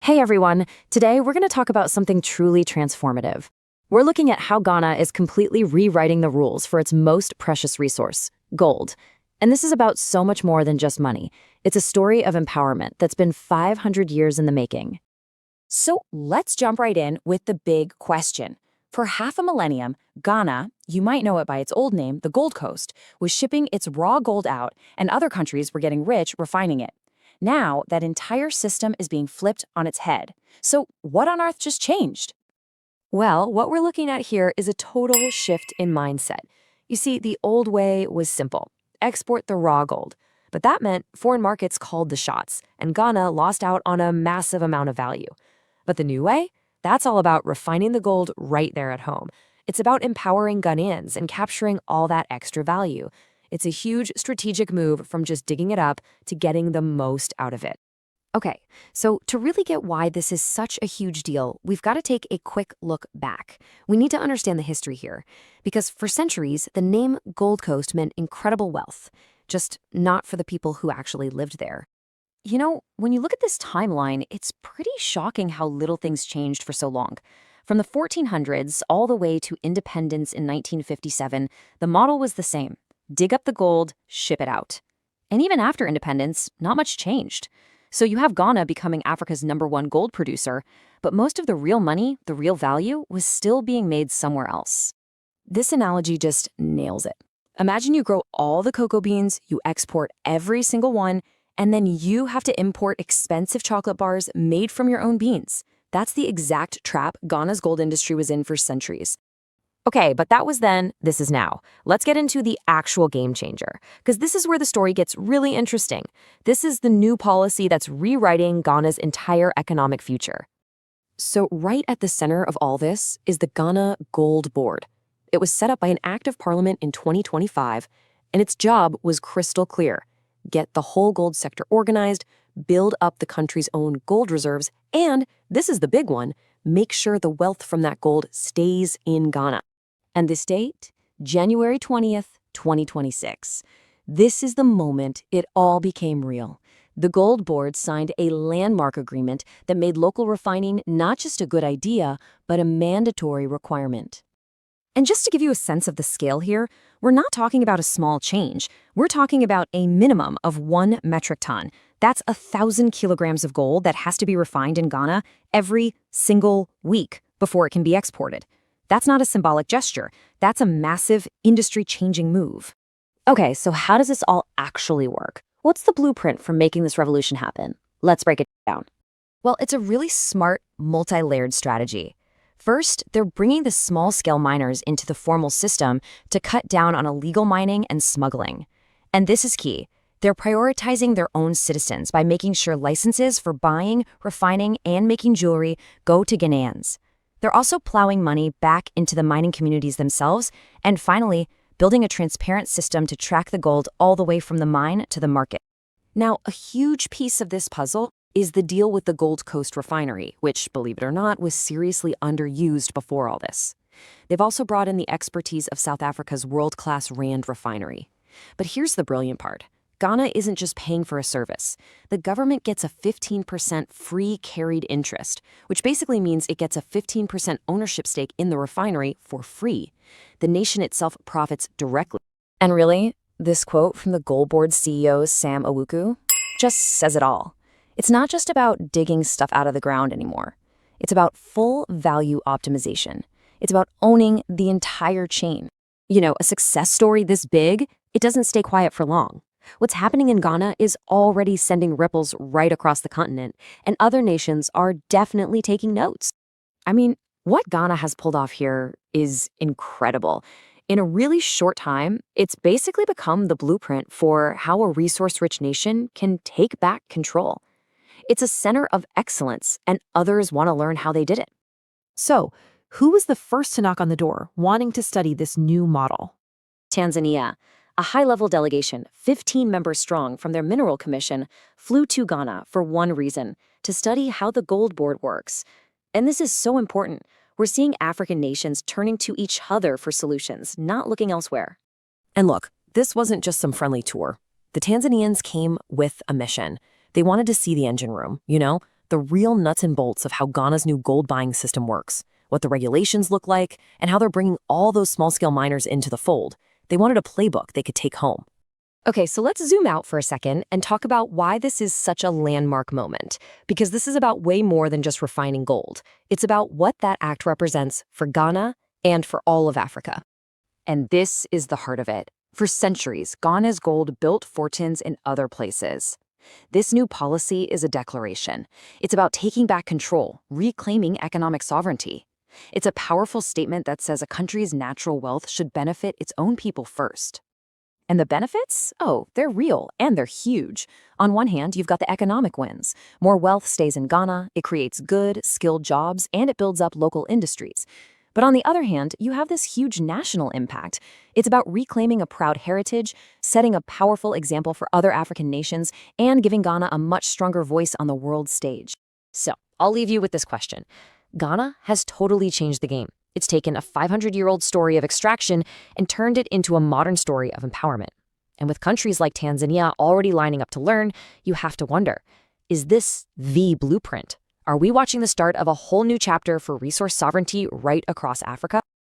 Hey everyone, today we're going to talk about something truly transformative. We're looking at how Ghana is completely rewriting the rules for its most precious resource, gold. And this is about so much more than just money. It's a story of empowerment that's been 500 years in the making. So let's jump right in with the big question. For half a millennium, Ghana, you might know it by its old name, the Gold Coast, was shipping its raw gold out, and other countries were getting rich refining it. Now, that entire system is being flipped on its head. So what on earth just changed? Well, what we're looking at here is a total shift in mindset. You see, the old way was simple: export the raw gold. But that meant foreign markets called the shots, and Ghana lost out on a massive amount of value. But the new way? That's all about refining the gold right there at home. It's about empowering Ghanaians and capturing all that extra value. It's a huge strategic move from just digging it up to getting the most out of it. Okay, so to really get why this is such a huge deal, we've got to take a quick look back. We need to understand the history here, because for centuries, the name Gold Coast meant incredible wealth, just not for the people who actually lived there. You know, when you look at this timeline, it's pretty shocking how little things changed for so long. From the 1400s all the way to independence in 1957, the model was the same: dig up the gold, ship it out. And even after independence, not much changed. So you have Ghana becoming Africa's #1 gold producer, but most of the real money, the real value, was still being made somewhere else. This analogy just nails it. Imagine you grow all the cocoa beans, you export every single one, and then you have to import expensive chocolate bars made from your own beans. That's the exact trap Ghana's gold industry was in for centuries. Okay, but that was then, this is now. Let's get into the actual game changer, because this is where the story gets really interesting. This is the new policy that's rewriting Ghana's entire economic future. So right at the center of all this is the Ghana Gold Board. It was set up by an act of parliament in 2025, and its job was crystal clear: get the whole gold sector organized, build up the country's own gold reserves, and, this is the big one, make sure the wealth from that gold stays in Ghana. And this date, January 20th, 2026. This is the moment it all became real. The Gold Board signed a landmark agreement that made local refining not just a good idea, but a mandatory requirement. And just to give you a sense of the scale here, we're not talking about a small change. We're talking about a minimum of 1 metric ton. That's 1,000 kilograms of gold that has to be refined in Ghana every single week before it can be exported. That's not a symbolic gesture. That's a massive industry-changing move. Okay, so how does this all actually work? What's the blueprint for making this revolution happen? Let's break it down. Well, it's a really smart, multi-layered strategy. First, they're bringing the small-scale miners into the formal system to cut down on illegal mining and smuggling. And this is key. They're prioritizing their own citizens by making sure licenses for buying, refining, and making jewelry go to Ghanaians. They're also plowing money back into the mining communities themselves, and finally, building a transparent system to track the gold all the way from the mine to the market. Now, a huge piece of this puzzle is the deal with the Gold Coast refinery, which, believe it or not, was seriously underused before all this. They've also brought in the expertise of South Africa's world-class Rand refinery. But here's the brilliant part. Ghana isn't just paying for a service. The government gets a 15% free carried interest, which basically means it gets a 15% ownership stake in the refinery for free. The nation itself profits directly. And really, this quote from the Gold Board CEO Sam Awuku just says it all. It's not just about digging stuff out of the ground anymore. It's about full value optimization. It's about owning the entire chain. You know, a success story this big, it doesn't stay quiet for long. What's happening in Ghana is already sending ripples right across the continent, and other nations are definitely taking notes. I mean, what Ghana has pulled off here is incredible. In a really short time, it's basically become the blueprint for how a resource-rich nation can take back control. It's a center of excellence, and others want to learn how they did it. So, who was the first to knock on the door, wanting to study this new model? Tanzania. A high-level delegation, 15 members strong from their mineral commission, flew to Ghana for one reason: to study how the Gold Board works. And this is so important. We're seeing African nations turning to each other for solutions, not looking elsewhere. And look, this wasn't just some friendly tour. The Tanzanians came with a mission. They wanted to see the engine room, the real nuts and bolts of how Ghana's new gold buying system works, what the regulations look like, and how they're bringing all those small-scale miners into the fold. They wanted a playbook they could take home. Okay, so let's zoom out for a second and talk about why this is such a landmark moment, because this is about way more than just refining gold. It's about what that act represents for Ghana and for all of Africa. And this is the heart of it. For centuries, Ghana's gold built fortunes in other places. This new policy is a declaration. It's about taking back control, reclaiming economic sovereignty. It's a powerful statement that says a country's natural wealth should benefit its own people first. And the benefits? Oh, they're real and they're huge. On one hand, you've got the economic wins. More wealth stays in Ghana, it creates good, skilled jobs, and it builds up local industries. But on the other hand, you have this huge national impact. It's about reclaiming a proud heritage, setting a powerful example for other African nations, and giving Ghana a much stronger voice on the world stage. So, I'll leave you with this question. Ghana has totally changed the game. It's taken a 500-year-old story of extraction and turned it into a modern story of empowerment. And with countries like Tanzania already lining up to learn, you have to wonder, is this the blueprint? Are we watching the start of a whole new chapter for resource sovereignty right across Africa?